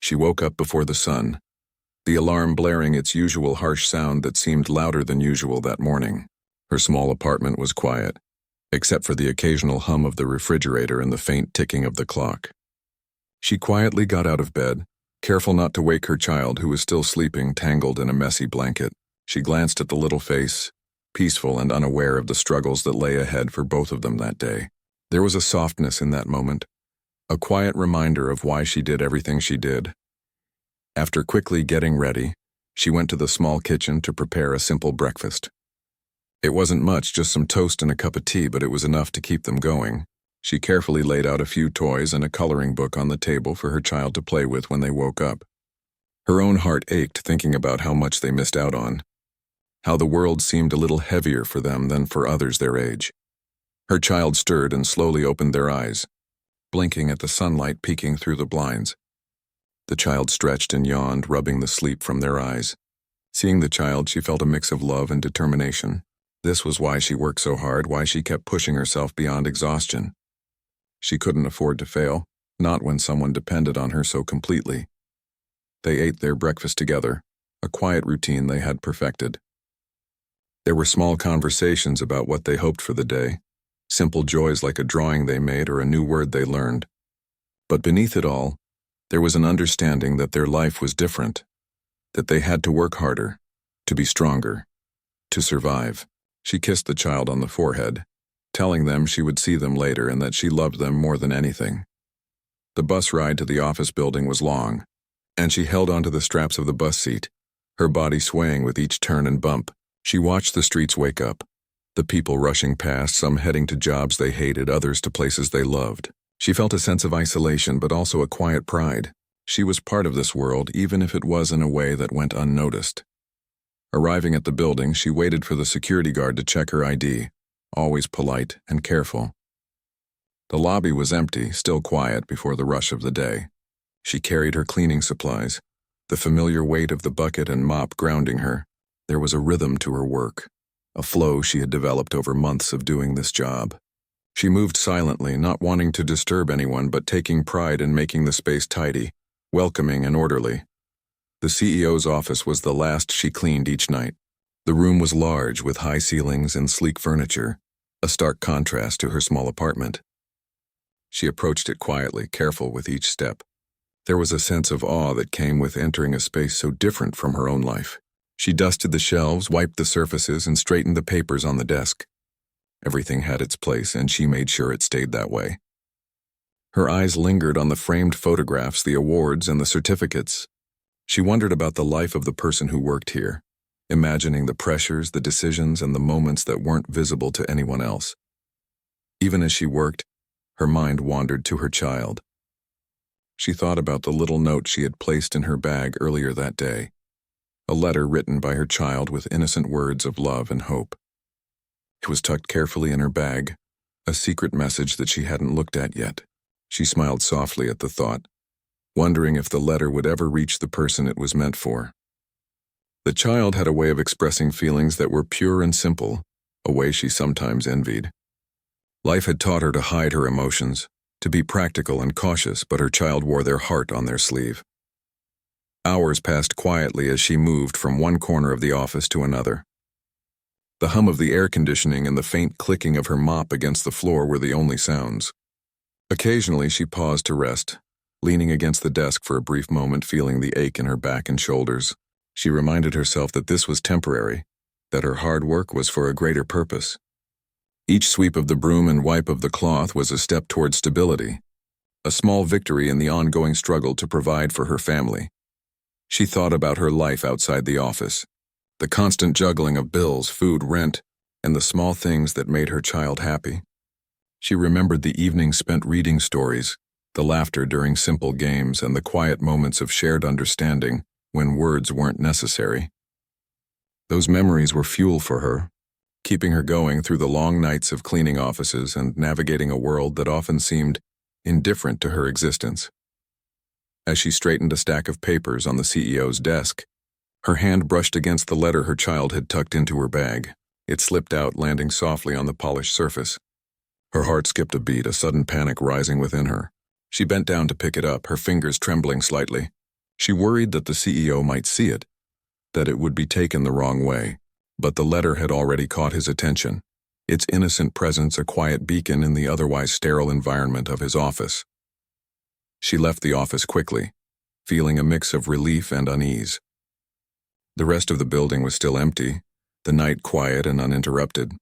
She woke up before the sun, the alarm blaring its usual harsh sound that seemed louder than usual that morning. Her small apartment was quiet, except for the occasional hum of the refrigerator and the faint ticking of the clock. She quietly got out of bed, careful not to wake her child who was still sleeping tangled in a messy blanket. She glanced at the little face, peaceful and unaware of the struggles that lay ahead for both of them that day. There was a softness in that moment, a quiet reminder of why she did everything she did. After quickly getting ready, she went to the small kitchen to prepare a simple breakfast. It wasn't much, just some toast and a cup of tea, but it was enough to keep them going. She carefully laid out a few toys and a coloring book on the table for her child to play with when they woke up. Her own heart ached thinking about how much they missed out on, how the world seemed a little heavier for them than for others their age. Her child stirred and slowly opened their eyes, blinking at the sunlight peeking through the blinds. The child stretched and yawned, rubbing the sleep from their eyes. Seeing the child, she felt a mix of love and determination. This was why she worked so hard, why she kept pushing herself beyond exhaustion. She couldn't afford to fail, not when someone depended on her so completely. They ate their breakfast together, a quiet routine they had perfected. There were small conversations about what they hoped for the day, simple joys like a drawing they made or a new word they learned. But beneath it all, there was an understanding that their life was different, that they had to work harder, to be stronger, to survive. She kissed the child on the forehead, telling them she would see them later and that she loved them more than anything. The bus ride to the office building was long, and she held onto the straps of the bus seat, her body swaying with each turn and bump. She watched the streets wake up, the people rushing past, some heading to jobs they hated, others to places they loved. She felt a sense of isolation, but also a quiet pride. She was part of this world, even if it was in a way that went unnoticed. Arriving at the building, she waited for the security guard to check her ID, always polite and careful. The lobby was empty, still quiet before the rush of the day. She carried her cleaning supplies, the familiar weight of the bucket and mop grounding her. There was a rhythm to her work, a flow she had developed over months of doing this job. She moved silently, not wanting to disturb anyone but taking pride in making the space tidy, welcoming and orderly. The CEO's office was the last she cleaned each night. The room was large with high ceilings and sleek furniture, a stark contrast to her small apartment. She approached it quietly, careful with each step. There was a sense of awe that came with entering a space so different from her own life. She dusted the shelves, wiped the surfaces, and straightened the papers on the desk. Everything had its place, and she made sure it stayed that way. Her eyes lingered on the framed photographs, the awards, and the certificates. She wondered about the life of the person who worked here, imagining the pressures, the decisions, and the moments that weren't visible to anyone else. Even as she worked, her mind wandered to her child. She thought about the little note she had placed in her bag earlier that day, a letter written by her child with innocent words of love and hope. It was tucked carefully in her bag, a secret message that she hadn't looked at yet. She smiled softly at the thought, wondering if the letter would ever reach the person it was meant for. The child had a way of expressing feelings that were pure and simple, a way she sometimes envied. Life had taught her to hide her emotions, to be practical and cautious, but her child wore their heart on their sleeve. Hours passed quietly as she moved from one corner of the office to another. The hum of the air conditioning and the faint clicking of her mop against the floor were the only sounds. Occasionally she paused to rest, leaning against the desk for a brief moment, feeling the ache in her back and shoulders. She reminded herself that this was temporary, that her hard work was for a greater purpose. Each sweep of the broom and wipe of the cloth was a step toward stability, a small victory in the ongoing struggle to provide for her family. She thought about her life outside the office, the constant juggling of bills, food, rent, and the small things that made her child happy. She remembered the evenings spent reading stories, the laughter during simple games, and the quiet moments of shared understanding when words weren't necessary. Those memories were fuel for her, keeping her going through the long nights of cleaning offices and navigating a world that often seemed indifferent to her existence. As she straightened a stack of papers on the CEO's desk, her hand brushed against the letter her child had tucked into her bag. It slipped out, landing softly on the polished surface. Her heart skipped a beat, a sudden panic rising within her. She bent down to pick it up, her fingers trembling slightly. She worried that the CEO might see it, that it would be taken the wrong way. But the letter had already caught his attention, its innocent presence a quiet beacon in the otherwise sterile environment of his office. She left the office quickly, feeling a mix of relief and unease. The rest of the building was still empty, the night quiet and uninterrupted.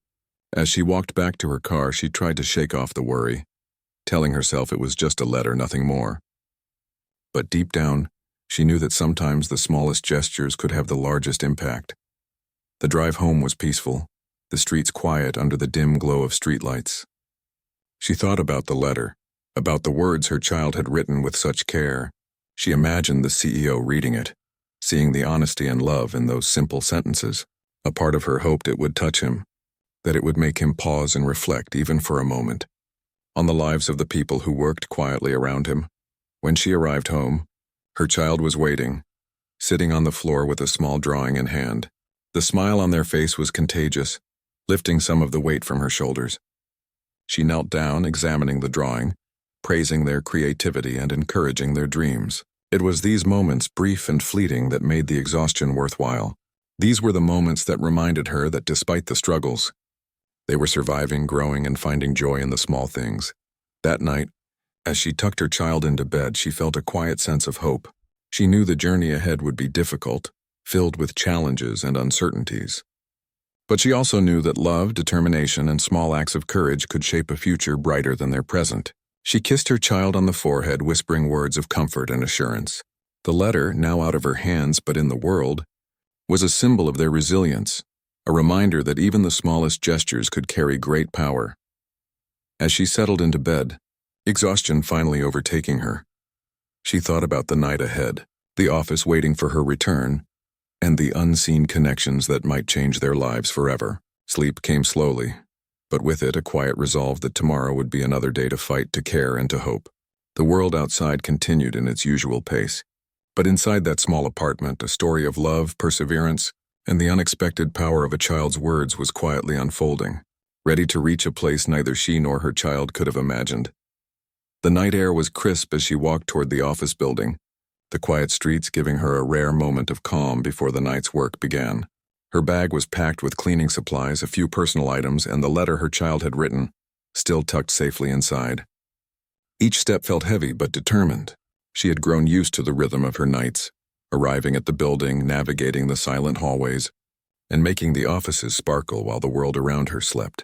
As she walked back to her car, she tried to shake off the worry, telling herself it was just a letter, nothing more. But deep down, she knew that sometimes the smallest gestures could have the largest impact. The drive home was peaceful, the streets quiet under the dim glow of streetlights. She thought about the letter, about the words her child had written with such care. She imagined the CEO reading it, seeing the honesty and love in those simple sentences. A part of her hoped it would touch him, that it would make him pause and reflect even for a moment on the lives of the people who worked quietly around him. When she arrived home, her child was waiting, sitting on the floor with a small drawing in hand. The smile on their face was contagious, lifting some of the weight from her shoulders. She knelt down, examining the drawing, praising their creativity and encouraging their dreams. It was these moments, brief and fleeting, that made the exhaustion worthwhile. These were the moments that reminded her that despite the struggles, they were surviving, growing, and finding joy in the small things. That night, as she tucked her child into bed, she felt a quiet sense of hope. She knew the journey ahead would be difficult, filled with challenges and uncertainties. But she also knew that love, determination, and small acts of courage could shape a future brighter than their present. She kissed her child on the forehead, whispering words of comfort and assurance. The letter, now out of her hands but in the world, was a symbol of their resilience, a reminder that even the smallest gestures could carry great power. As she settled into bed, exhaustion finally overtaking her, she thought about the night ahead, the office waiting for her return, and the unseen connections that might change their lives forever. Sleep came slowly, but with it a quiet resolve that tomorrow would be another day to fight, to care, and to hope. The world outside continued in its usual pace, but inside that small apartment, a story of love, perseverance, and the unexpected power of a child's words was quietly unfolding, ready to reach a place neither she nor her child could have imagined. The night air was crisp as she walked toward the office building, the quiet streets giving her a rare moment of calm before the night's work began. Her bag was packed with cleaning supplies, a few personal items, and the letter her child had written, still tucked safely inside. Each step felt heavy but determined. She had grown used to the rhythm of her nights, arriving at the building, navigating the silent hallways, and making the offices sparkle while the world around her slept.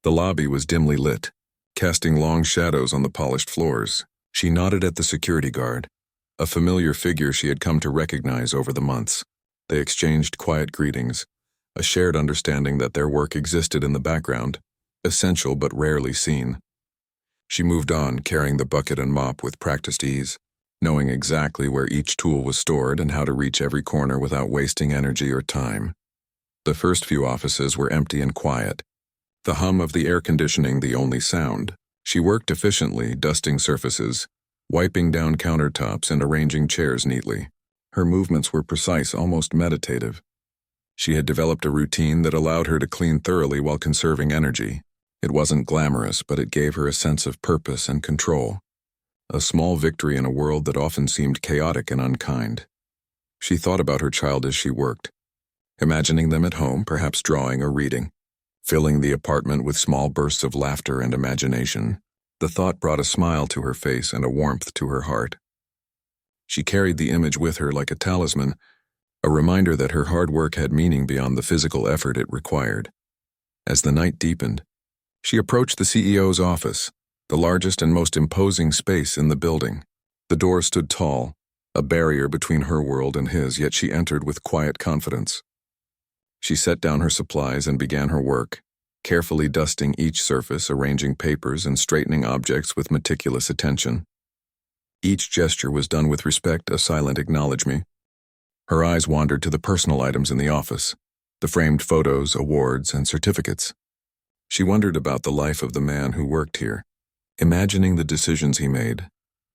The lobby was dimly lit, casting long shadows on the polished floors. She nodded at the security guard, a familiar figure she had come to recognize over the months. They exchanged quiet greetings, a shared understanding that their work existed in the background, essential but rarely seen. She moved on, carrying the bucket and mop with practiced ease, knowing exactly where each tool was stored and how to reach every corner without wasting energy or time. The first few offices were empty and quiet, the hum of the air conditioning the only sound. She worked efficiently, dusting surfaces, wiping down countertops, and arranging chairs neatly. Her movements were precise, almost meditative. She had developed a routine that allowed her to clean thoroughly while conserving energy. It wasn't glamorous, but it gave her a sense of purpose and control, a small victory in a world that often seemed chaotic and unkind. She thought about her child as she worked, imagining them at home, perhaps drawing or reading, filling the apartment with small bursts of laughter and imagination. The thought brought a smile to her face and a warmth to her heart. She carried the image with her like a talisman, a reminder that her hard work had meaning beyond the physical effort it required. As the night deepened, she approached the CEO's office, the largest and most imposing space in the building. The door stood tall, a barrier between her world and his, yet she entered with quiet confidence. She set down her supplies and began her work, carefully dusting each surface, arranging papers, and straightening objects with meticulous attention. Each gesture was done with respect, a silent acknowledgement. Her eyes wandered to the personal items in the office, the framed photos, awards, and certificates. She wondered about the life of the man who worked here, imagining the decisions he made,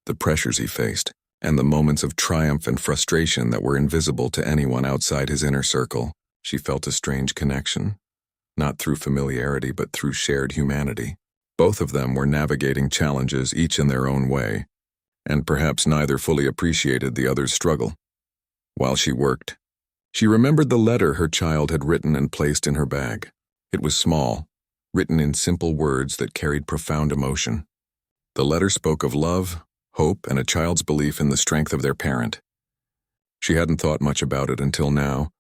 the pressures he faced, and the moments of triumph and frustration that were invisible to anyone outside his inner circle. She felt a strange connection, not through familiarity but through shared humanity. Both of them were navigating challenges, each in their own way, and perhaps neither fully appreciated the other's struggle. While she worked, she remembered the letter her child had written and placed in her bag. It was small, written in simple words that carried profound emotion. The letter spoke of love, hope, and a child's belief in the strength of their parent. She hadn't thought much about it until now,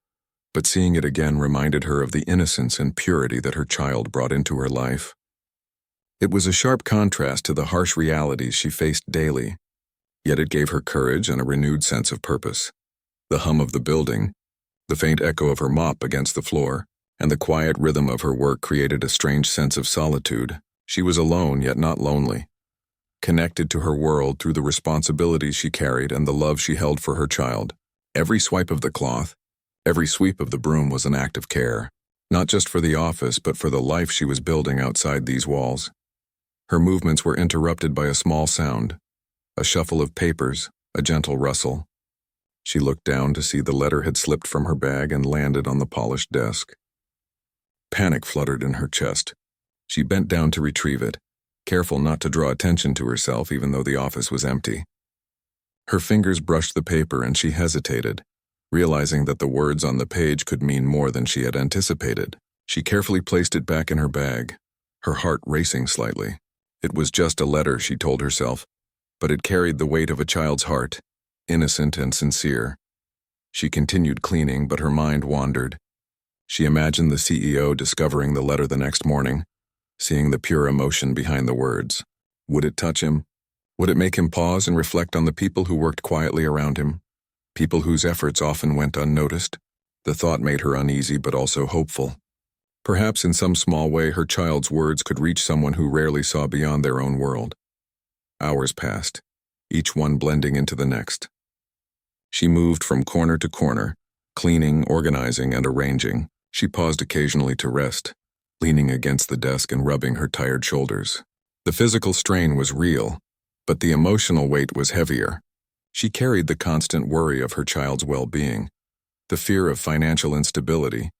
but seeing it again reminded her of the innocence and purity that her child brought into her life. It was a sharp contrast to the harsh realities she faced daily, yet it gave her courage and a renewed sense of purpose. The hum of the building, the faint echo of her mop against the floor, and the quiet rhythm of her work created a strange sense of solitude. She was alone, yet not lonely, connected to her world through the responsibilities she carried and the love she held for her child. Every swipe of the cloth, every sweep of the broom was an act of care, not just for the office but for the life she was building outside these walls. Her movements were interrupted by a small sound, a shuffle of papers, a gentle rustle. She looked down to see the letter had slipped from her bag and landed on the polished desk. Panic fluttered in her chest. She bent down to retrieve it, careful not to draw attention to herself even though the office was empty. Her fingers brushed the paper and she hesitated, realizing that the words on the page could mean more than she had anticipated. She carefully placed it back in her bag, her heart racing slightly. It was just a letter, she told herself, but it carried the weight of a child's heart, innocent and sincere. She continued cleaning, but her mind wandered. She imagined the CEO discovering the letter the next morning, seeing the pure emotion behind the words. Would it touch him? Would it make him pause and reflect on the people who worked quietly around him? People whose efforts often went unnoticed? The thought made her uneasy but also hopeful. Perhaps in some small way her child's words could reach someone who rarely saw beyond their own world. Hours passed, each one blending into the next. She moved from corner to corner, cleaning, organizing, and arranging. She paused occasionally to rest, leaning against the desk and rubbing her tired shoulders. The physical strain was real, but the emotional weight was heavier. She carried the constant worry of her child's well-being, the fear of financial instability,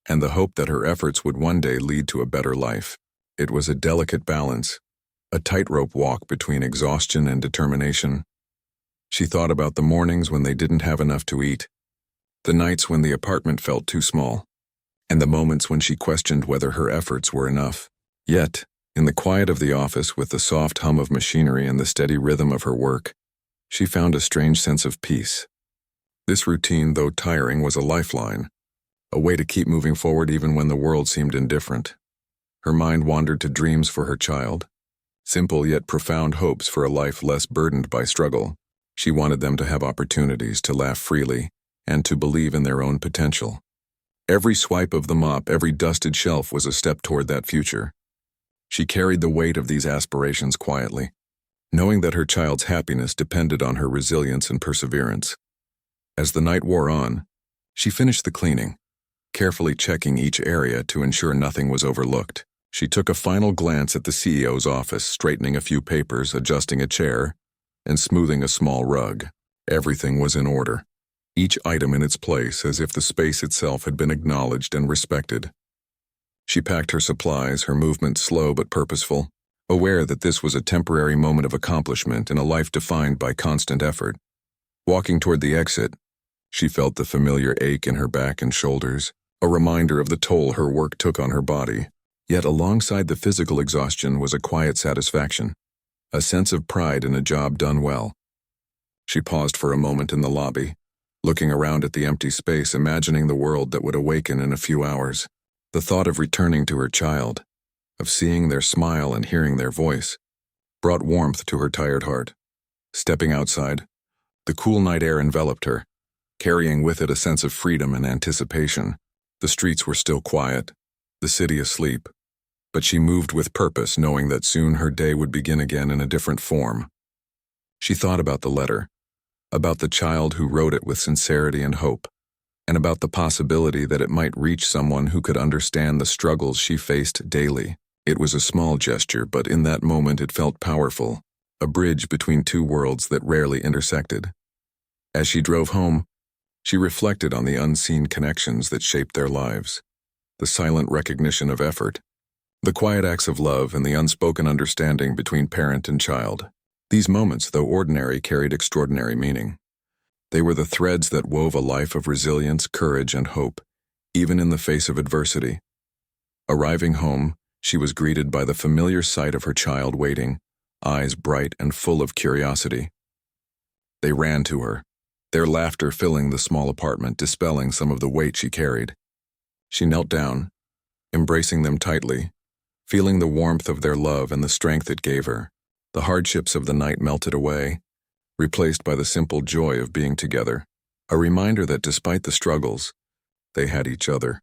and the hope that her efforts would one day lead to a better life. It was a delicate balance, a tightrope walk between exhaustion and determination. She thought about the mornings when they didn't have enough to eat, the nights when the apartment felt too small, and the moments when she questioned whether her efforts were enough. Yet, in the quiet of the office with the soft hum of machinery and the steady rhythm of her work, she found a strange sense of peace. This routine, though tiring, was a lifeline, a way to keep moving forward even when the world seemed indifferent. Her mind wandered to dreams for her child, simple yet profound hopes for a life less burdened by struggle. She wanted them to have opportunities to laugh freely and to believe in their own potential. Every swipe of the mop, every dusted shelf was a step toward that future. She carried the weight of these aspirations quietly, knowing that her child's happiness depended on her resilience and perseverance. As the night wore on, she finished the cleaning, carefully checking each area to ensure nothing was overlooked. She took a final glance at the CEO's office, straightening a few papers, adjusting a chair, and smoothing a small rug. Everything was in order, each item in its place as if the space itself had been acknowledged and respected. She packed her supplies, her movements slow but purposeful, aware that this was a temporary moment of accomplishment in a life defined by constant effort. Walking toward the exit, she felt the familiar ache in her back and shoulders, a reminder of the toll her work took on her body. Yet alongside the physical exhaustion was a quiet satisfaction, a sense of pride in a job done well. She paused for a moment in the lobby, looking around at the empty space, imagining the world that would awaken in a few hours. The thought of returning to her child, of seeing their smile and hearing their voice, brought warmth to her tired heart. Stepping outside, the cool night air enveloped her, carrying with it a sense of freedom and anticipation. The streets were still quiet, the city asleep, but she moved with purpose, knowing that soon her day would begin again in a different form. She thought about the letter, about the child who wrote it with sincerity and hope, and about the possibility that it might reach someone who could understand the struggles she faced daily. It was a small gesture, but in that moment it felt powerful, a bridge between two worlds that rarely intersected. As she drove home, she reflected on the unseen connections that shaped their lives, the silent recognition of effort, the quiet acts of love, and the unspoken understanding between parent and child. These moments, though ordinary, carried extraordinary meaning. They were the threads that wove a life of resilience, courage, and hope, even in the face of adversity. Arriving home, she was greeted by the familiar sight of her child waiting, eyes bright and full of curiosity. They ran to her, their laughter filling the small apartment, dispelling some of the weight she carried. She knelt down, embracing them tightly, feeling the warmth of their love and the strength it gave her. The hardships of the night melted away, replaced by the simple joy of being together, a reminder that despite the struggles, they had each other.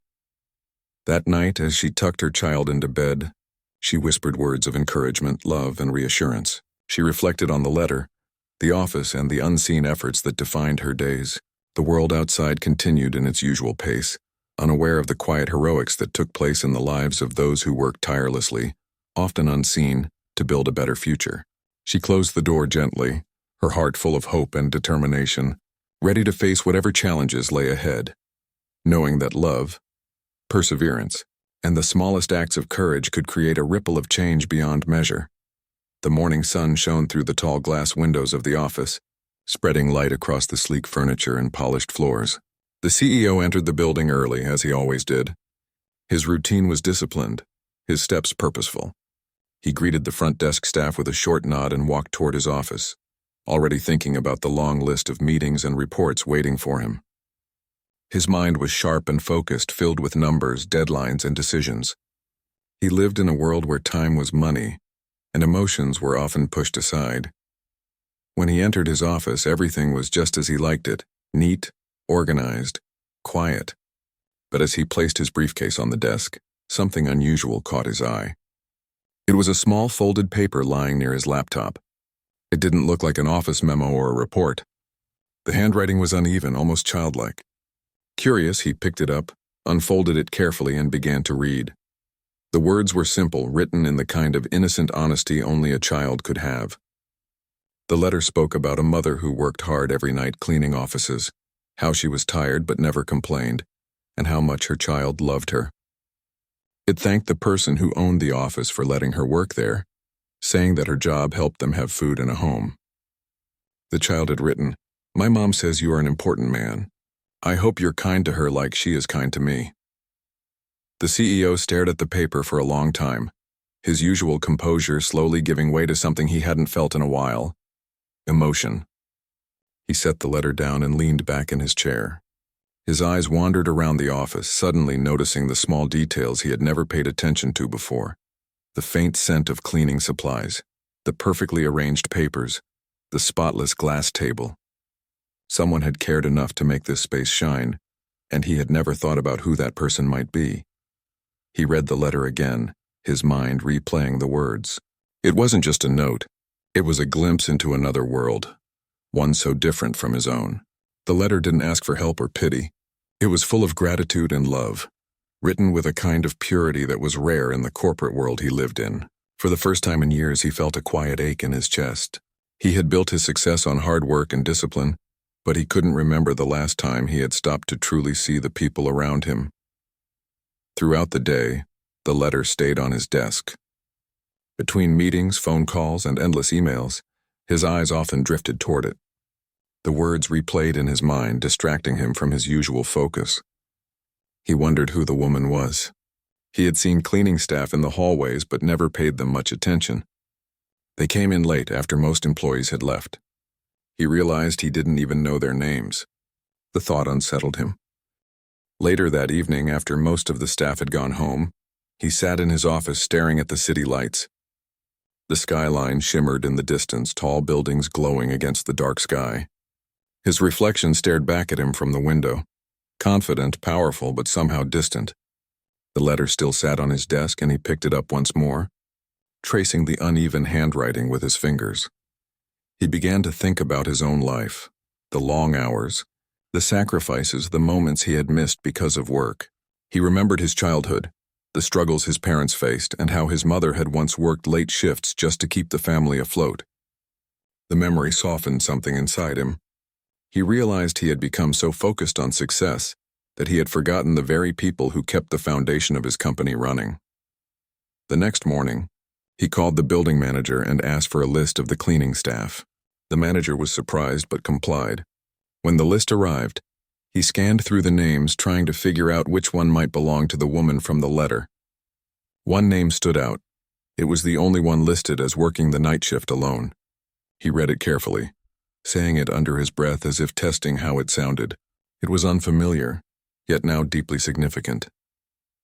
That night, as she tucked her child into bed, she whispered words of encouragement, love, and reassurance. She reflected on the letter, the office, and the unseen efforts that defined her days. The world outside continued in its usual pace, unaware of the quiet heroics that took place in the lives of those who worked tirelessly, often unseen, to build a better future. She closed the door gently, her heart full of hope and determination, ready to face whatever challenges lay ahead, knowing that love, perseverance, and the smallest acts of courage could create a ripple of change beyond measure. The morning sun shone through the tall glass windows of the office, spreading light across the sleek furniture and polished floors. The CEO entered the building early, as he always did. His routine was disciplined, his steps purposeful. He greeted the front desk staff with a short nod and walked toward his office, already thinking about the long list of meetings and reports waiting for him. His mind was sharp and focused, filled with numbers, deadlines, and decisions. He lived in a world where time was money, and emotions were often pushed aside. When he entered his office, everything was just as he liked it, neat, organized, quiet. But as he placed his briefcase on the desk, something unusual caught his eye. It was a small folded paper lying near his laptop. It didn't look like an office memo or a report. The handwriting was uneven, almost childlike. Curious, he picked it up, unfolded it carefully, and began to read. The words were simple, written in the kind of innocent honesty only a child could have. The letter spoke about a mother who worked hard every night cleaning offices, how she was tired but never complained, and how much her child loved her. It thanked the person who owned the office for letting her work there, saying that her job helped them have food and a home. The child had written, "My mom says you are an important man. I hope you're kind to her like she is kind to me." The CEO stared at the paper for a long time, his usual composure slowly giving way to something he hadn't felt in a while: emotion. He set the letter down and leaned back in his chair. His eyes wandered around the office, suddenly noticing the small details he had never paid attention to before. The faint scent of cleaning supplies, the perfectly arranged papers, the spotless glass table. Someone had cared enough to make this space shine, and he had never thought about who that person might be. He read the letter again, his mind replaying the words. It wasn't just a note. It was a glimpse into another world, one so different from his own. The letter didn't ask for help or pity. It was full of gratitude and love, written with a kind of purity that was rare in the corporate world he lived in. For the first time in years, he felt a quiet ache in his chest. He had built his success on hard work and discipline, but he couldn't remember the last time he had stopped to truly see the people around him. Throughout the day, the letter stayed on his desk. Between meetings, phone calls, and endless emails, his eyes often drifted toward it. The words replayed in his mind, distracting him from his usual focus. He wondered who the woman was. He had seen cleaning staff in the hallways but never paid them much attention. They came in late after most employees had left. He realized he didn't even know their names. The thought unsettled him. Later that evening, after most of the staff had gone home, he sat in his office staring at the city lights. The skyline shimmered in the distance, tall buildings glowing against the dark sky. His reflection stared back at him from the window, confident, powerful, but somehow distant. The letter still sat on his desk, and he picked it up once more, tracing the uneven handwriting with his fingers. He began to think about his own life, the long hours, the sacrifices, the moments he had missed because of work. He remembered his childhood, the struggles his parents faced, and how his mother had once worked late shifts just to keep the family afloat. The memory softened something inside him. He realized he had become so focused on success that he had forgotten the very people who kept the foundation of his company running. The next morning, He called the building manager and asked for a list of the cleaning staff. The manager was surprised but complied. When the list arrived, he scanned through the names, trying to figure out which one might belong to the woman from the letter. One name stood out. It was the only one listed as working the night shift alone. He read it carefully, saying it under his breath as if testing how it sounded. It was unfamiliar, yet now deeply significant.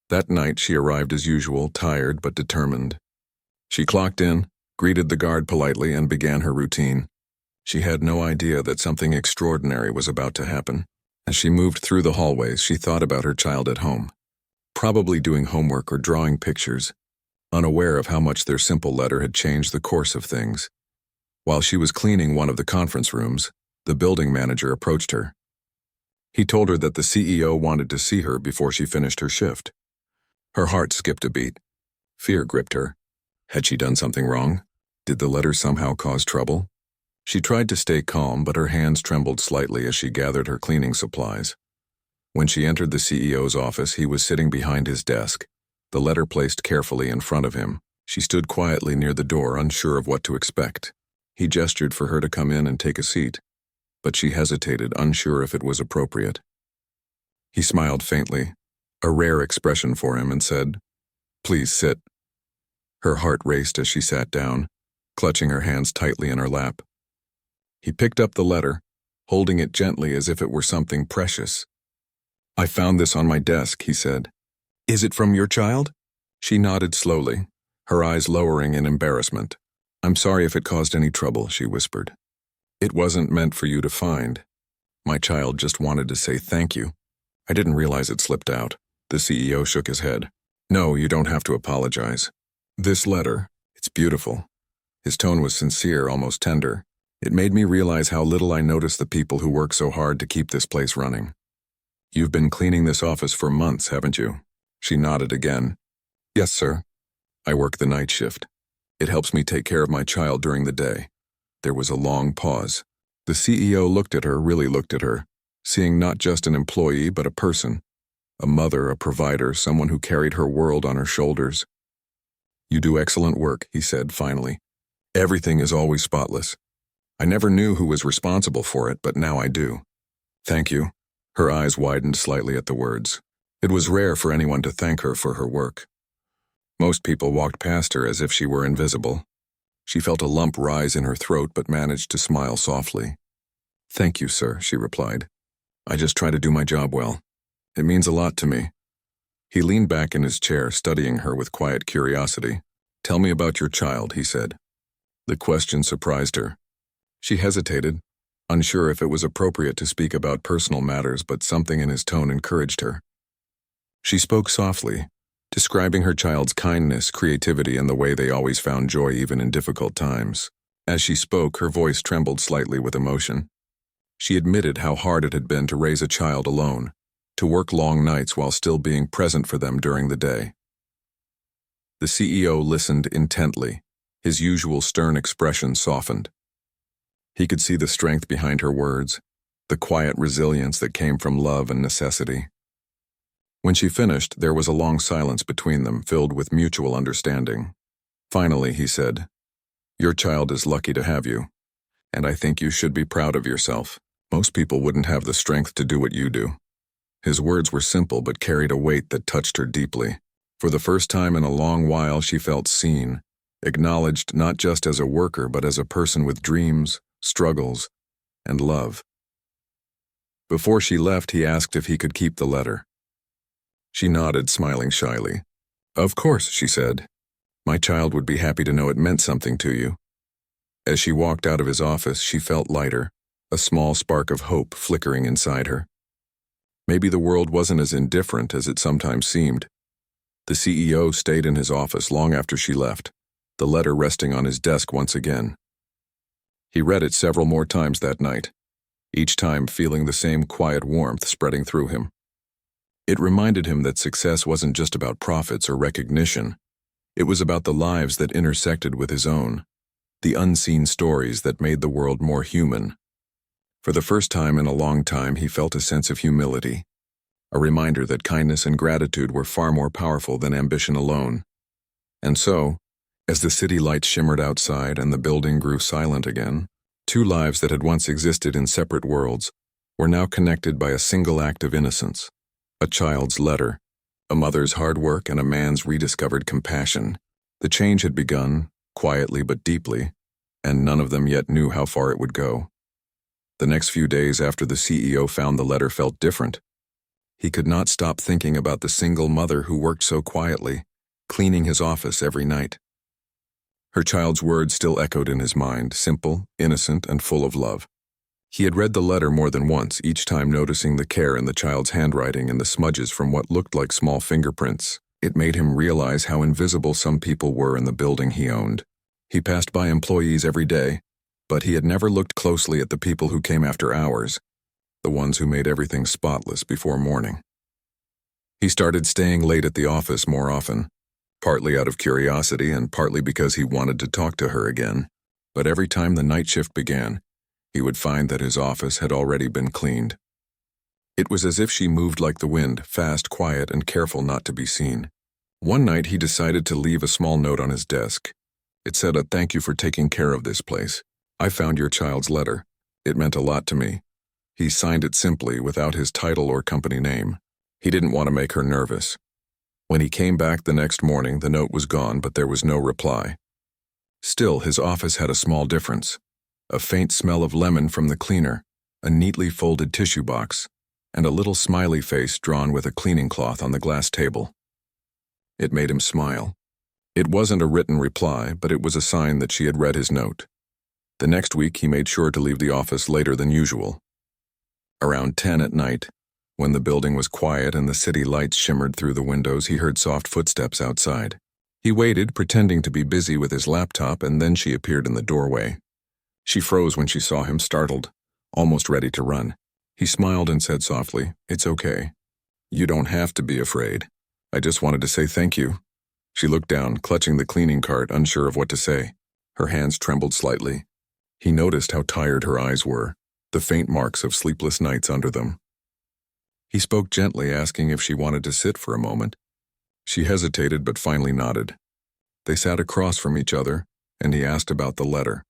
That night she arrived as usual, tired but determined. She clocked in, greeted the guard politely, and began her routine. She had no idea that something extraordinary was about to happen. As she moved through the hallways, she thought about her child at home, probably doing homework or drawing pictures, unaware of how much their simple letter had changed the course of things. While she was cleaning one of the conference rooms, the building manager approached her. He told her that the CEO wanted to see her before she finished her shift. Her heart skipped a beat. Fear gripped her. Had she done something wrong? Did the letter somehow cause trouble? She tried to stay calm, but her hands trembled slightly as she gathered her cleaning supplies. When she entered the CEO's office, he was sitting behind his desk, the letter placed carefully in front of him. She stood quietly near the door, unsure of what to expect. He gestured for her to come in and take a seat, but she hesitated, unsure if it was appropriate. He smiled faintly, a rare expression for him, and said, "Please sit." Her heart raced as she sat down, clutching her hands tightly in her lap. He picked up the letter, holding it gently as if it were something precious. "I found this on my desk," he said. "Is it from your child?" She nodded slowly, her eyes lowering in embarrassment. "I'm sorry if it caused any trouble," she whispered. "It wasn't meant for you to find. My child just wanted to say thank you. I didn't realize it slipped out." The CEO shook his head. "No, you don't have to apologize. This letter, it's beautiful." His tone was sincere, almost tender. "It made me realize how little I notice the people who work so hard to keep this place running." "You've been cleaning this office for months, haven't you?" She nodded again. "Yes, sir. I work the night shift. It helps me take care of my child during the day." There was a long pause. The CEO looked at her, really looked at her, seeing not just an employee but a person, a mother, a provider, someone who carried her world on her shoulders. "You do excellent work," he said finally. "Everything is always spotless. I never knew who was responsible for it, but now I do. Thank you." Her eyes widened slightly at the words. It was rare for anyone to thank her for her work. Most people walked past her as if she were invisible. She felt a lump rise in her throat but managed to smile softly. "Thank you, sir," she replied. "I just try to do my job well. It means a lot to me." He leaned back in his chair, studying her with quiet curiosity. "Tell me about your child," he said. The question surprised her. She hesitated, unsure if it was appropriate to speak about personal matters, but something in his tone encouraged her. She spoke softly, describing her child's kindness, creativity, and the way they always found joy even in difficult times. As she spoke, her voice trembled slightly with emotion. She admitted how hard it had been to raise a child alone, to work long nights while still being present for them during the day. The CEO listened intently, his usual stern expression softened. He could see the strength behind her words, the quiet resilience that came from love and necessity. When she finished, there was a long silence between them, filled with mutual understanding. Finally, he said, "Your child is lucky to have you, and I think you should be proud of yourself. Most people wouldn't have the strength to do what you do." His words were simple but carried a weight that touched her deeply. For the first time in a long while, she felt seen, acknowledged not just as a worker but as a person with dreams, struggles, and love. Before she left, he asked if he could keep the letter. She nodded, smiling shyly. "Of course," she said. "My child would be happy to know it meant something to you." As she walked out of his office, she felt lighter, a small spark of hope flickering inside her. Maybe the world wasn't as indifferent as it sometimes seemed. The CEO stayed in his office long after she left, the letter resting on his desk once again. He read it several more times that night, each time feeling the same quiet warmth spreading through him. It reminded him that success wasn't just about profits or recognition. It was about the lives that intersected with his own, the unseen stories that made the world more human. For the first time in a long time, he felt a sense of humility, a reminder that kindness and gratitude were far more powerful than ambition alone. And so, As the city lights shimmered outside and the building grew silent again, two lives that had once existed in separate worlds were now connected by a single act of innocence. A child's letter, a mother's hard work, and a man's rediscovered compassion. The change had begun, quietly but deeply, and none of them yet knew how far it would go. The next few days after the CEO found the letter felt different. He could not stop thinking about the single mother who worked so quietly, cleaning his office every night. Her child's words still echoed in his mind, simple, innocent, and full of love. He had read the letter more than once, each time noticing the care in the child's handwriting and the smudges from what looked like small fingerprints. It made him realize how invisible some people were in the building he owned. He passed by employees every day, but he had never looked closely at the people who came after hours, the ones who made everything spotless before morning. He started staying late at the office more often, partly out of curiosity and partly because he wanted to talk to her again. But every time the night shift began, he would find that his office had already been cleaned. It was as if she moved like the wind, fast, quiet, and careful not to be seen. One night he decided to leave a small note on his desk. It said, "A thank you for taking care of this place. I found your child's letter. It meant a lot to me." He signed it simply, without his title or company name. He didn't want to make her nervous. When he came back the next morning, the note was gone, but there was no reply. Still, his office had a small difference. A faint smell of lemon from the cleaner, a neatly folded tissue box, and a little smiley face drawn with a cleaning cloth on the glass table. It made him smile. It wasn't a written reply, but it was a sign that she had read his note. The next week, he made sure to leave the office later than usual. Around 10 at night, when the building was quiet and the city lights shimmered through the windows, he heard soft footsteps outside. He waited, pretending to be busy with his laptop, and then she appeared in the doorway. She froze when she saw him, startled, almost ready to run. He smiled and said softly, "It's okay. You don't have to be afraid. I just wanted to say thank you." She looked down, clutching the cleaning cart, unsure of what to say. Her hands trembled slightly. He noticed how tired her eyes were, the faint marks of sleepless nights under them. He spoke gently, asking if she wanted to sit for a moment. She hesitated but finally nodded. They sat across from each other, and he asked about the letter.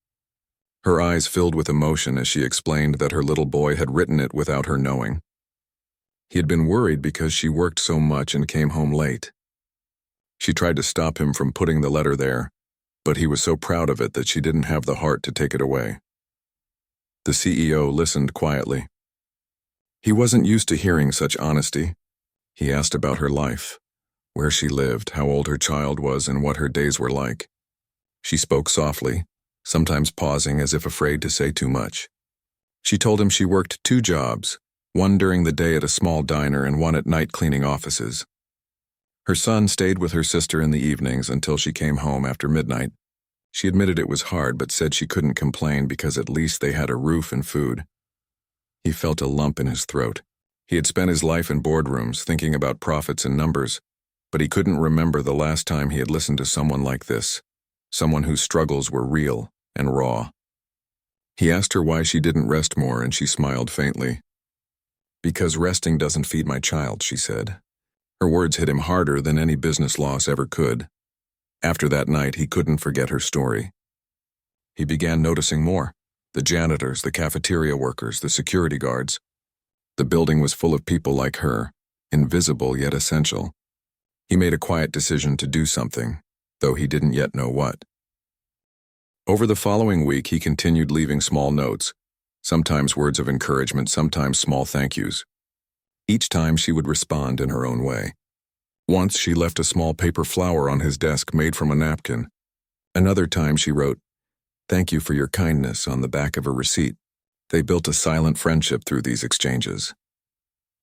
Her eyes filled with emotion as she explained that her little boy had written it without her knowing. He had been worried because she worked so much and came home late. She tried to stop him from putting the letter there, but he was so proud of it that she didn't have the heart to take it away. The CEO listened quietly. He wasn't used to hearing such honesty. He asked about her life, where she lived, how old her child was, and what her days were like. She spoke softly, sometimes pausing as if afraid to say too much. She told him she worked 2 jobs, one during the day at a small diner and one at night cleaning offices. Her son stayed with her sister in the evenings until she came home after midnight. She admitted it was hard but said she couldn't complain because at least they had a roof and food. He felt a lump in his throat. He had spent his life in boardrooms thinking about profits and numbers, but he couldn't remember the last time he had listened to someone like this, someone whose struggles were real and raw. He asked her why she didn't rest more, and she smiled faintly. "Because resting doesn't feed my child," she said. Her words hit him harder than any business loss ever could. After that night, he couldn't forget her story. He began noticing more. The janitors, the cafeteria workers, the security guards. The building was full of people like her, invisible yet essential. He made a quiet decision to do something, though he didn't yet know what. Over the following week, he continued leaving small notes, sometimes words of encouragement, sometimes small thank yous. Each time she would respond in her own way. Once she left a small paper flower on his desk made from a napkin. Another time she wrote, "Thank you for your kindness," on the back of a receipt. They built a silent friendship through these exchanges.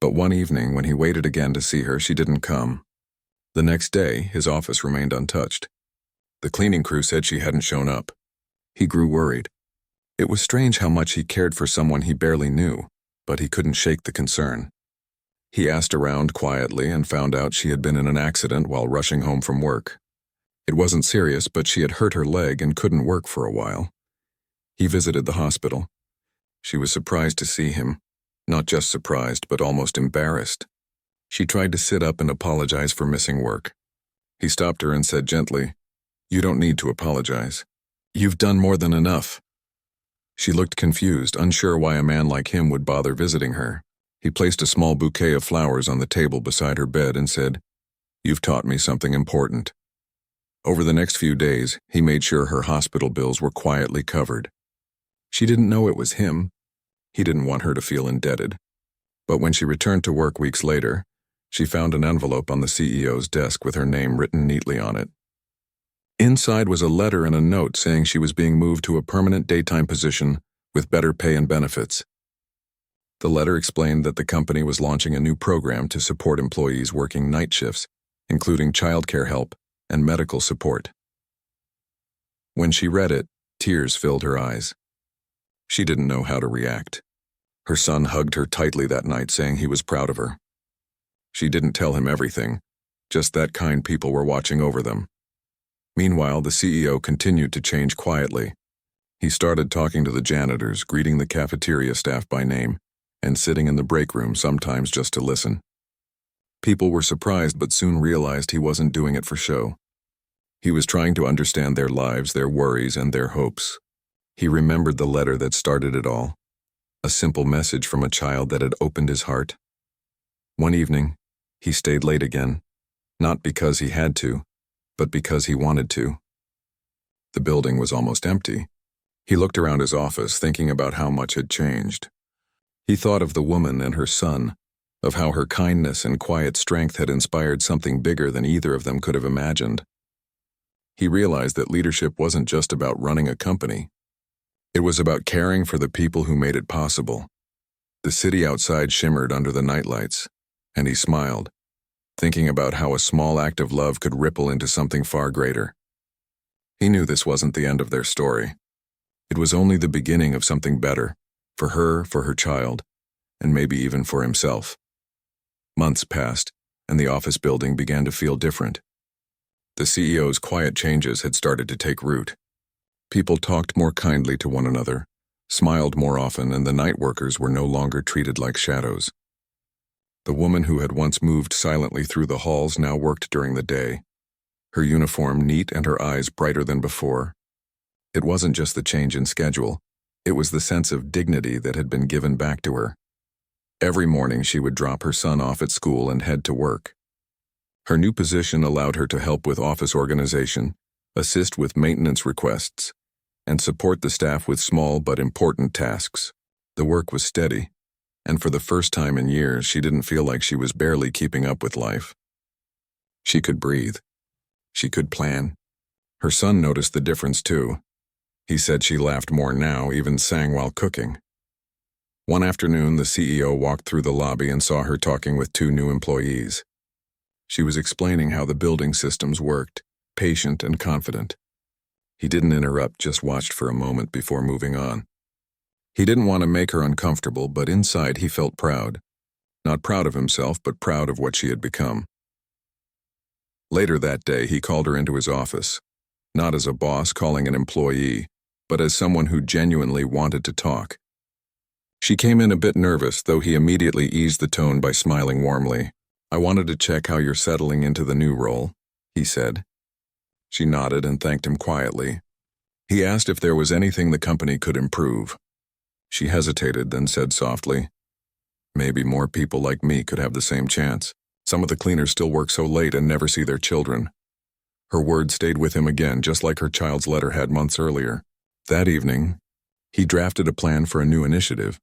But one evening, when he waited again to see her, she didn't come. The next day, his office remained untouched. The cleaning crew said she hadn't shown up. He grew worried. It was strange how much he cared for someone he barely knew, but he couldn't shake the concern. He asked around quietly and found out she had been in an accident while rushing home from work. It wasn't serious, but she had hurt her leg and couldn't work for a while. He visited the hospital. She was surprised to see him. Not just surprised, but almost embarrassed. She tried to sit up and apologize for missing work. He stopped her and said gently, You don't need to apologize. You've done more than enough." She looked confused, unsure why a man like him would bother visiting her. He placed a small bouquet of flowers on the table beside her bed and said, "You've taught me something important." Over the next few days, he made sure her hospital bills were quietly covered. She didn't know it was him. He didn't want her to feel indebted. But when she returned to work weeks later, she found an envelope on the CEO's desk with her name written neatly on it. Inside was a letter and a note saying she was being moved to a permanent daytime position with better pay and benefits. The letter explained that the company was launching a new program to support employees working night shifts, including childcare help and medical support. When she read it, tears filled her eyes. She didn't know how to react. Her son hugged her tightly that night, saying he was proud of her. She didn't tell him everything, just that kind people were watching over them. Meanwhile, the CEO continued to change quietly. He started talking to the janitors, greeting the cafeteria staff by name, and sitting in the break room sometimes just to listen. People were surprised but soon realized he wasn't doing it for show. He was trying to understand their lives, their worries, and their hopes. He remembered the letter that started it all, a simple message from a child that had opened his heart. One evening, he stayed late again, not because he had to, but because he wanted to. The building was almost empty. He looked around his office, thinking about how much had changed. He thought of the woman and her son, of how her kindness and quiet strength had inspired something bigger than either of them could have imagined. He realized that leadership wasn't just about running a company. It was about caring for the people who made it possible. The city outside shimmered under the nightlights, and he smiled, thinking about how a small act of love could ripple into something far greater. He knew this wasn't the end of their story. It was only the beginning of something better, for her child, and maybe even for himself. Months passed, and the office building began to feel different. The CEO's quiet changes had started to take root. People talked more kindly to one another, smiled more often, and the night workers were no longer treated like shadows. The woman who had once moved silently through the halls now worked during the day, her uniform neat and her eyes brighter than before. It wasn't just the change in schedule, it was the sense of dignity that had been given back to her. Every morning she would drop her son off at school and head to work. Her new position allowed her to help with office organization, assist with maintenance requests, and support the staff with small but important tasks. The work was steady, and for the first time in years, she didn't feel like she was barely keeping up with life. She could breathe. She could plan. Her son noticed the difference too. He said she laughed more now, even sang while cooking. One afternoon, the CEO walked through the lobby and saw her talking with two new employees. She was explaining how the building systems worked, patient and confident. He didn't interrupt, just watched for a moment before moving on. He didn't want to make her uncomfortable, but inside he felt proud. Not proud of himself, but proud of what she had become. Later that day, he called her into his office, not as a boss calling an employee, but as someone who genuinely wanted to talk. She came in a bit nervous, though he immediately eased the tone by smiling warmly. "I wanted to check how you're settling into the new role," he said. She nodded and thanked him quietly. He asked if there was anything the company could improve. She hesitated, then said softly, "Maybe more people like me could have the same chance. Some of the cleaners still work so late and never see their children." Her words stayed with him again, just like her child's letter had months earlier. That evening, he drafted a plan for a new initiative,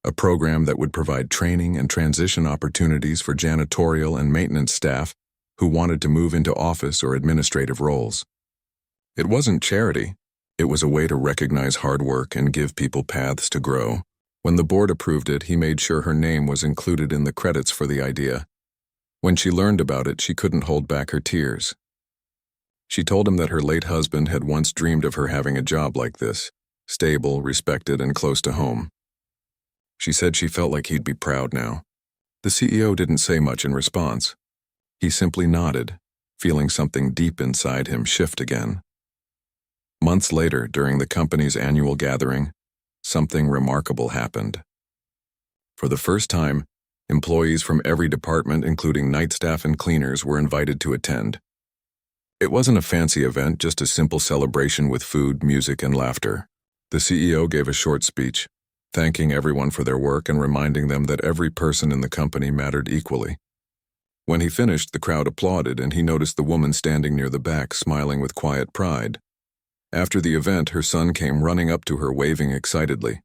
a program that would provide training and transition opportunities for janitorial and maintenance staff who wanted to move into office or administrative roles. It wasn't charity. It was a way to recognize hard work and give people paths to grow. When the board approved it, he made sure her name was included in the credits for the idea. When she learned about it, she couldn't hold back her tears. She told him that her late husband had once dreamed of her having a job like this, stable, respected, and close to home. She said she felt like he'd be proud now. The CEO didn't say much in response. He simply nodded, feeling something deep inside him shift again. Months later, during the company's annual gathering, something remarkable happened. For the first time, employees from every department, including night staff and cleaners, were invited to attend. It wasn't a fancy event, just a simple celebration with food, music, and laughter. The CEO gave a short speech, thanking everyone for their work and reminding them that every person in the company mattered equally. When he finished, the crowd applauded, and he noticed the woman standing near the back, smiling with quiet pride. After the event, her son came running up to her, waving excitedly.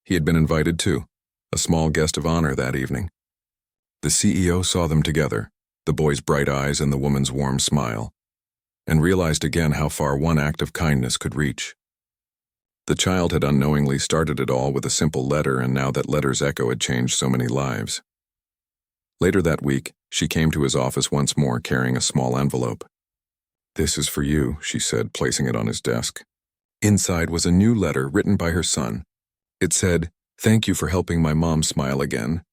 He had been invited too, a small guest of honor that evening. The CEO saw them together, the boy's bright eyes and the woman's warm smile, and realized again how far one act of kindness could reach. The child had unknowingly started it all with a simple letter, and now that letter's echo had changed so many lives. Later that week, she came to his office once more, carrying a small envelope. "This is for you," she said, placing it on his desk. Inside was a new letter written by her son. It said, "Thank you for helping my mom smile again.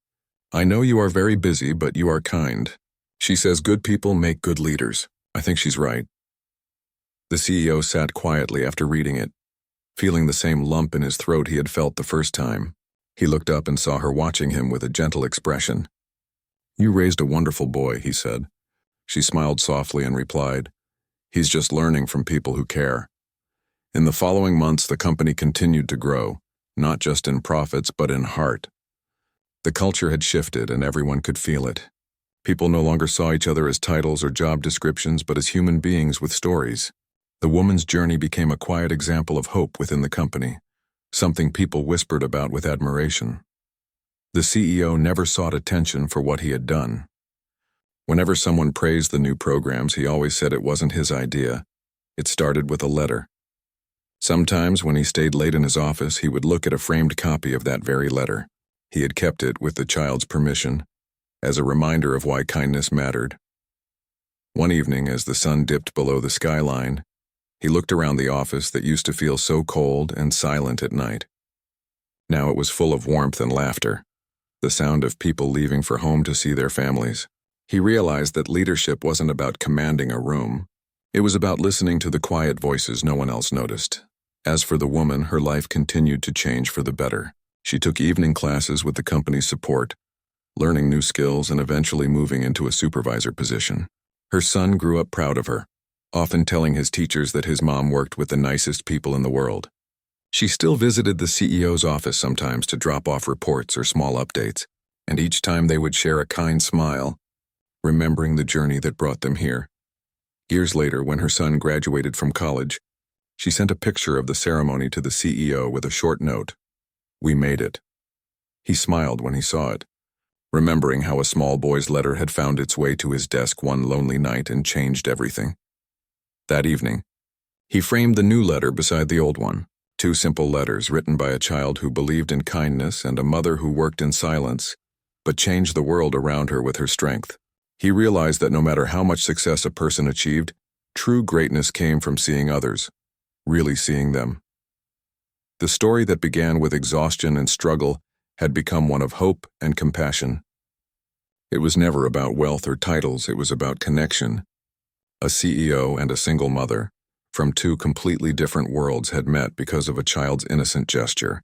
I know you are very busy, but you are kind. She says good people make good leaders. I think she's right." The CEO sat quietly after reading it, feeling the same lump in his throat he had felt the first time. He looked up and saw her watching him with a gentle expression. "You raised a wonderful boy," he said. She smiled softly and replied, "He's just learning from people who care." In the following months, the company continued to grow, not just in profits but in heart. The culture had shifted and everyone could feel it. People no longer saw each other as titles or job descriptions but as human beings with stories. The woman's journey became a quiet example of hope within the company, something people whispered about with admiration. The CEO never sought attention for what he had done. Whenever someone praised the new programs, he always said it wasn't his idea. It started with a letter. Sometimes, when he stayed late in his office, he would look at a framed copy of that very letter. He had kept it, with the child's permission, as a reminder of why kindness mattered. One evening, as the sun dipped below the skyline, he looked around the office that used to feel so cold and silent at night. Now it was full of warmth and laughter, the sound of people leaving for home to see their families. He realized that leadership wasn't about commanding a room. It was about listening to the quiet voices no one else noticed. As for the woman, her life continued to change for the better. She took evening classes with the company's support, learning new skills and eventually moving into a supervisor position. Her son grew up proud of her, often telling his teachers that his mom worked with the nicest people in the world. She still visited the CEO's office sometimes to drop off reports or small updates, and each time they would share a kind smile, remembering the journey that brought them here. Years later, when her son graduated from college, she sent a picture of the ceremony to the CEO with a short note. "We made it." He smiled when he saw it, remembering how a small boy's letter had found its way to his desk one lonely night and changed everything. That evening, he framed the new letter beside the old one. Two simple letters written by a child who believed in kindness and a mother who worked in silence, but changed the world around her with her strength. He realized that no matter how much success a person achieved, true greatness came from seeing others, really seeing them. The story that began with exhaustion and struggle had become one of hope and compassion. It was never about wealth or titles, it was about connection. A CEO and a single mother, from two completely different worlds, had met because of a child's innocent gesture,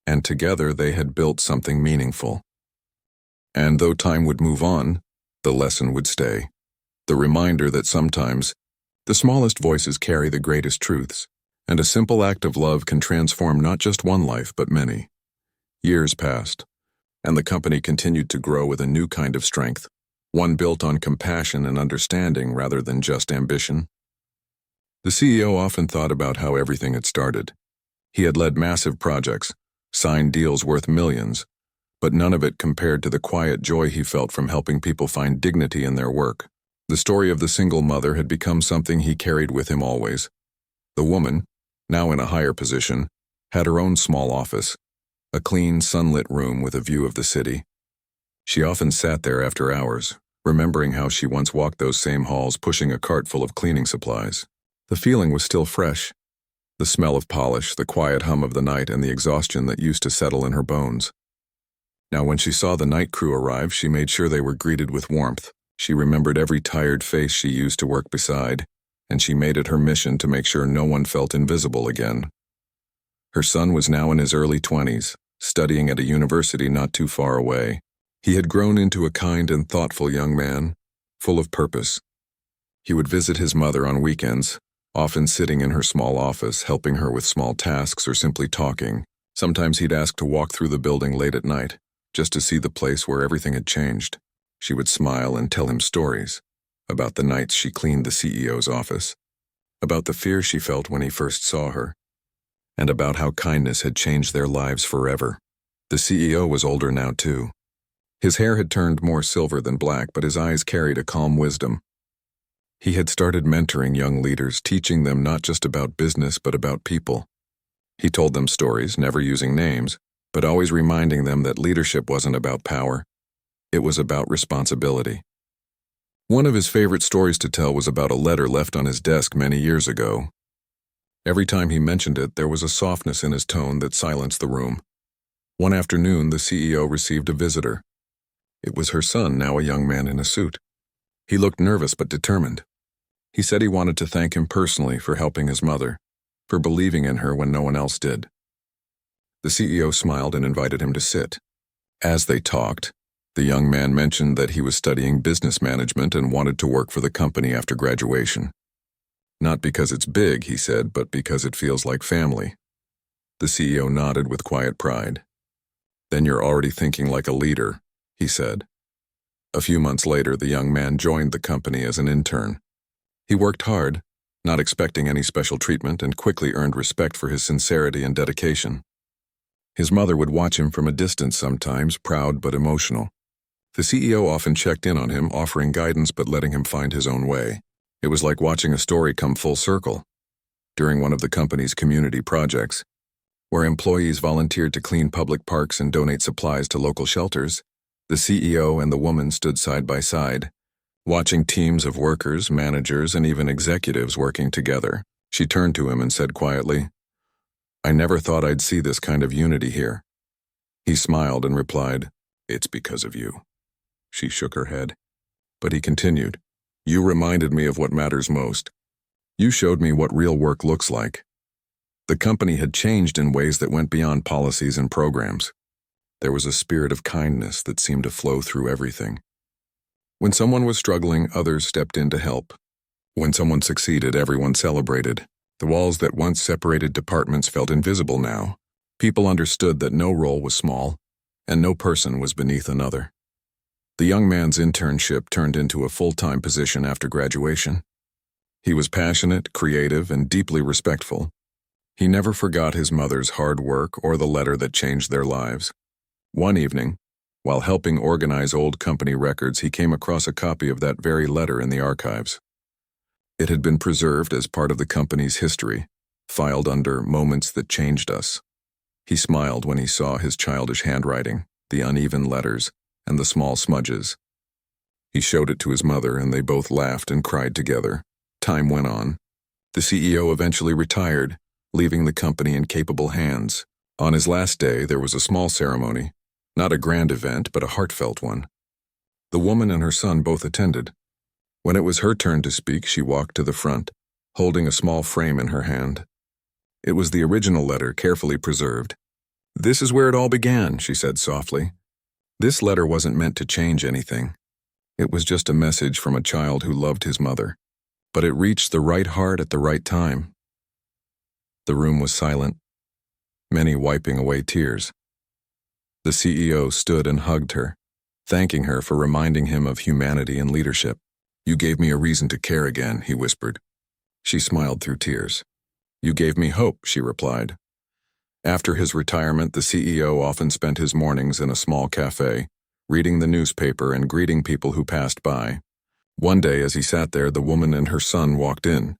and together they had built something meaningful. And though time would move on, the lesson would stay. The reminder that sometimes the smallest voices carry the greatest truths, and a simple act of love can transform not just one life but many. Years passed, and the company continued to grow with a new kind of strength, one built on compassion and understanding rather than just ambition. The CEO often thought about how everything had started. He had led massive projects, signed deals worth millions, but none of it compared to the quiet joy he felt from helping people find dignity in their work. The story of the single mother had become something he carried with him always. The woman, now in a higher position, had her own small office, a clean, sunlit room with a view of the city. She often sat there after hours, remembering how she once walked those same halls pushing a cart full of cleaning supplies. The feeling was still fresh, the smell of polish, the quiet hum of the night, and the exhaustion that used to settle in her bones. Now when she saw the night crew arrive, she made sure they were greeted with warmth. She remembered every tired face she used to work beside, and she made it her mission to make sure no one felt invisible again. Her son was now in his early 20s, studying at a university not too far away. He had grown into a kind and thoughtful young man, full of purpose. He would visit his mother on weekends, often sitting in her small office, helping her with small tasks or simply talking. Sometimes he'd ask to walk through the building late at night, just to see the place where everything had changed. She would smile and tell him stories about the nights she cleaned the CEO's office, about the fear she felt when he first saw her, and about how kindness had changed their lives forever. The CEO was older now, too. His hair had turned more silver than black, but his eyes carried a calm wisdom. He had started mentoring young leaders, teaching them not just about business but about people. He told them stories, never using names, but always reminding them that leadership wasn't about power. It was about responsibility. One of his favorite stories to tell was about a letter left on his desk many years ago. Every time he mentioned it, there was a softness in his tone that silenced the room. One afternoon, the CEO received a visitor. It was her son, now a young man in a suit. He looked nervous but determined. He said he wanted to thank him personally for helping his mother, for believing in her when no one else did. The CEO smiled and invited him to sit. As they talked, the young man mentioned that he was studying business management and wanted to work for the company after graduation. Not because it's big, he said, but because it feels like family. The CEO nodded with quiet pride. Then you're already thinking like a leader, he said. A few months later, the young man joined the company as an intern. He worked hard, not expecting any special treatment, and quickly earned respect for his sincerity and dedication. His mother would watch him from a distance sometimes, proud but emotional. The CEO often checked in on him, offering guidance but letting him find his own way. It was like watching a story come full circle. During one of the company's community projects, where employees volunteered to clean public parks and donate supplies to local shelters, the CEO and the woman stood side by side, watching teams of workers, managers, and even executives working together. She turned to him and said quietly, "I never thought I'd see this kind of unity here." He smiled and replied, "It's because of you." She shook her head. But he continued, "You reminded me of what matters most. You showed me what real work looks like." The company had changed in ways that went beyond policies and programs. There was a spirit of kindness that seemed to flow through everything. When someone was struggling, others stepped in to help. When someone succeeded, everyone celebrated. The walls that once separated departments felt invisible now. People understood that no role was small, and no person was beneath another. The young man's internship turned into a full-time position after graduation. He was passionate, creative, and deeply respectful. He never forgot his mother's hard work or the letter that changed their lives. One evening, while helping organize old company records, he came across a copy of that very letter in the archives. It had been preserved as part of the company's history, filed under "Moments That Changed Us." He smiled when he saw his childish handwriting, the uneven letters, and the small smudges. He showed it to his mother, and they both laughed and cried together. Time went on. The CEO eventually retired, leaving the company in capable hands. On his last day, there was a small ceremony, not a grand event, but a heartfelt one. The woman and her son both attended. When it was her turn to speak, she walked to the front, holding a small frame in her hand. It was the original letter, carefully preserved. "This is where it all began," she said softly. This letter wasn't meant to change anything. It was just a message from a child who loved his mother. But it reached the right heart at the right time. The room was silent, many wiping away tears. The CEO stood and hugged her, thanking her for reminding him of humanity and leadership. "You gave me a reason to care again," he whispered. She smiled through tears. "You gave me hope," she replied. After his retirement, the CEO often spent his mornings in a small cafe, reading the newspaper and greeting people who passed by. One day, as he sat there, the woman and her son walked in.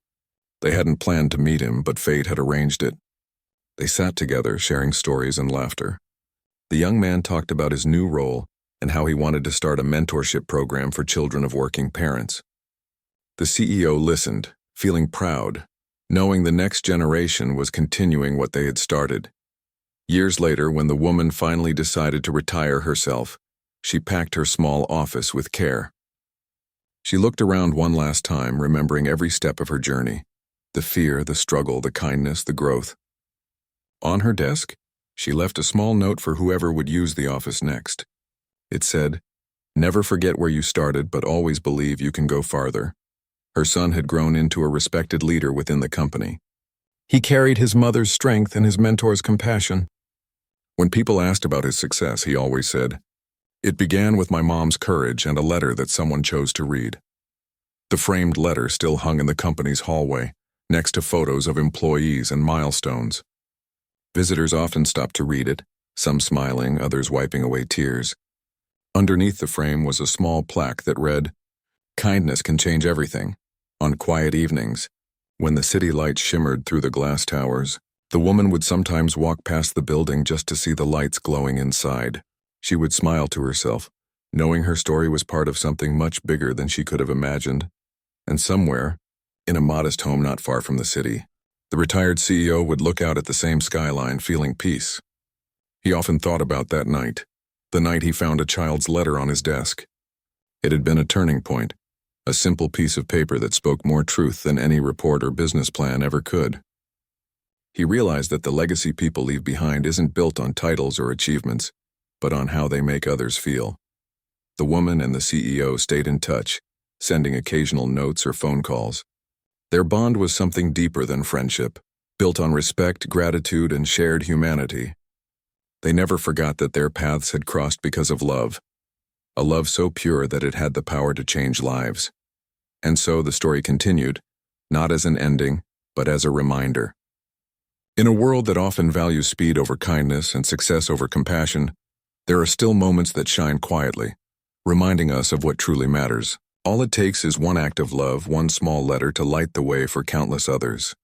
They hadn't planned to meet him, but fate had arranged it. They sat together, sharing stories and laughter. The young man talked about his new role and how he wanted to start a mentorship program for children of working parents. The CEO listened, feeling proud, knowing the next generation was continuing what they had started. Years later, when the woman finally decided to retire herself, she packed her small office with care. She looked around one last time, remembering every step of her journey, the fear, the struggle, the kindness, the growth. On her desk, she left a small note for whoever would use the office next. It said, "Never forget where you started, but always believe you can go farther." Her son had grown into a respected leader within the company. He carried his mother's strength and his mentor's compassion. When people asked about his success, he always said, "It began with my mom's courage and a letter that someone chose to read." The framed letter still hung in the company's hallway, next to photos of employees and milestones. Visitors often stopped to read it, some smiling, others wiping away tears. Underneath the frame was a small plaque that read, "Kindness can change everything." On quiet evenings, when the city lights shimmered through the glass towers, the woman would sometimes walk past the building just to see the lights glowing inside. She would smile to herself, knowing her story was part of something much bigger than she could have imagined. And somewhere, in a modest home not far from the city, the retired CEO would look out at the same skyline, feeling peace. He often thought about that night, the night he found a child's letter on his desk. It had been a turning point, a simple piece of paper that spoke more truth than any report or business plan ever could. He realized that the legacy people leave behind isn't built on titles or achievements, but on how they make others feel. The woman and the CEO stayed in touch, sending occasional notes or phone calls. Their bond was something deeper than friendship, built on respect, gratitude, and shared humanity. They never forgot that their paths had crossed because of love, a love so pure that it had the power to change lives. And so the story continued, not as an ending, but as a reminder. In a world that often values speed over kindness and success over compassion, there are still moments that shine quietly, reminding us of what truly matters. All it takes is one act of love, one small letter to light the way for countless others.